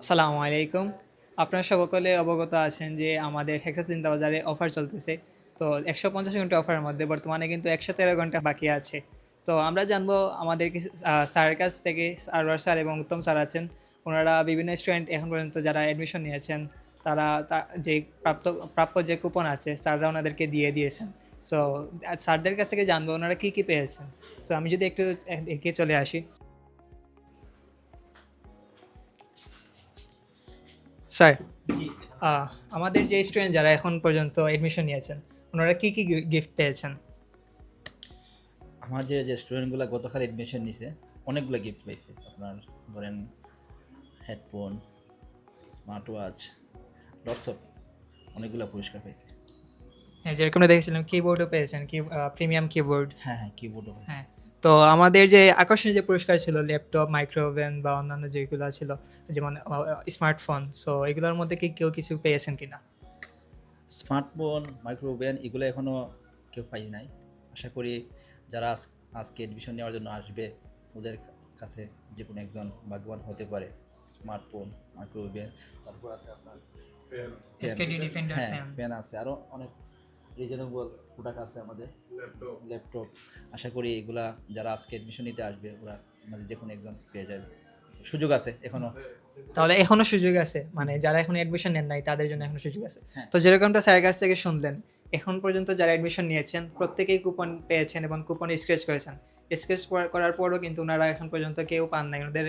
আসসালামু আলাইকুম। আপনারা সকলে অবগত আছেন যে আমাদের হেক্সা চিন্তাবাজারে অফার চলতেছে। তো ১৫০ ঘন্টা অফারের মধ্যে বর্তমানে কিন্তু ১১৩ ঘন্টা বাকি আছে। তো আমরা জানবো আমাদের কিছু স্যারের কাছ থেকে সারওয়ার স্যার এবং উত্তম স্যার আছেন। ওনারা বিভিন্ন স্টুডেন্ট এখন পর্যন্ত যারা অ্যাডমিশন নিয়েছেন তারা যে প্রাপ্য যে কুপন আছে স্যাররা ওনাদেরকে দিয়ে দিয়েছেন। সো স্যারদের কাছ থেকে জানবো ওনারা কী পেয়েছেন। সো আমি যদি একটু এগিয়ে চলে আসি। স্যার, আহ, আমাদের যে স্টুডেন্ট যারা এখন পর্যন্ত এডমিশন নিয়েছেন ওনারা কি গিফট পেয়েছেন? আমার যে স্টুডেন্টগুলো গতকাল এডমিশন নিছে অনেকগুলো গিফট পাইছে। আপনার ধরেন headphone, smart watch, lots of অনেকগুলো পুরস্কার পাইছে। হ্যাঁ, যেরকম দেখেছিলাম কিবোর্ডও পেয়েছেন, কি প্রিমিয়াম কিবোর্ড। হ্যাঁ, কিবোর্ডও পাইছে। হ্যাঁ, তো আমাদের যে আকর্ষণীয় যে পুরস্কার ছিল ল্যাপটপ, মাইক্রোওভেন বা অন্যান্য যেগুলো ছিল, যেমন স্মার্টফোন, সো এগুলোর মধ্যে কি কেউ কিছু পেয়েছেন কিনা? স্মার্টফোন, মাইক্রোওভেন এগুলো এখনও কেউ পাই নাই। আশা করি যারা আজকে এডমিশন নেওয়ার জন্য আসবে ওদের কাছে যে কোনো একজন ভাগ্যবান হতে পারে। স্মার্টফোন, মাইক্রোওভেন, তারপর আছে আপনার এসকেডি ডিফেন্ডার হ্যাঁ ফ্যান। ফ্যান আছে, আরও অনেক রিজনেবল প্রোডাক্ট আছে আমাদের। ল্যাপটপ আশা করি এগুলা যারা আজকে এডমিশন নিতে আসবে ওরা মাঝে যে কোনো একজন পেয়ে যাবে, সুযোগ আছে এখনো। তাহলে এখনো সুযোগ আছে, মানে যারা এখন অ্যাডমিশন নেন নাই তাদের জন্য এখনো সুযোগ আছে। হ্যাঁ। তো যেরকমটা স্যারের কাছ থেকে শুনলেন, এখন পর্যন্ত যারা অ্যাডমিশন নিয়েছেন প্রত্যেকেই কুপন পেয়েছেন এবং কুপন স্ক্র্যাচ করেছেন। স্ক্র্যাচ করার পরও কিন্তু ওনারা এখন পর্যন্ত কেউ পান নাই। ওনাদের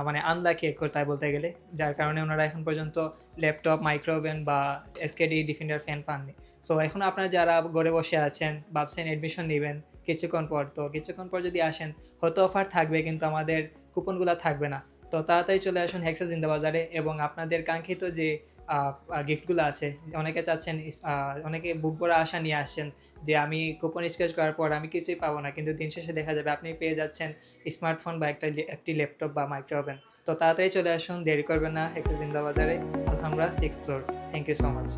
মানে আনলাকি এক কথায় বলতে গেলে, যার কারণে ওনারা এখন পর্যন্ত ল্যাপটপ, মাইক্রোওভেন বা এসকেডি ডিফেন্ডার ফ্যান পাননি। সো এখন আপনারা যারা ঘরে বসে আছেন, ভাবছেন অ্যাডমিশন নেবেন কিছুক্ষণ পর, তো কিছুক্ষণ পর যদি আসেন হয়তো অফার থাকবে কিন্তু আমাদের কুপনগুলো থাকবে না। তো তাড়াতাড়ি চলে আসুন হেক্সা জিন্দাবাজারে এবং আপনাদের কাঙ্ক্ষিত যে গিফটগুলো আছে, অনেকে চাচ্ছেন, অনেকে বুক করা আশা নিয়ে আসছেন যে আমি কুপন স্ক্র্যাচ করার পর আমি কিছুই পাবো না, কিন্তু দিন শেষে দেখা যাবে আপনি পেয়ে যাচ্ছেন স্মার্টফোন বা একটি ল্যাপটপ বা মাইক্রোওভেন। তো তাড়াতাড়ি চলে আসুন, দেরি করবেন না হেক্সা জিন্দাবাজারে, Alhamra 6 floor. Thank you so much.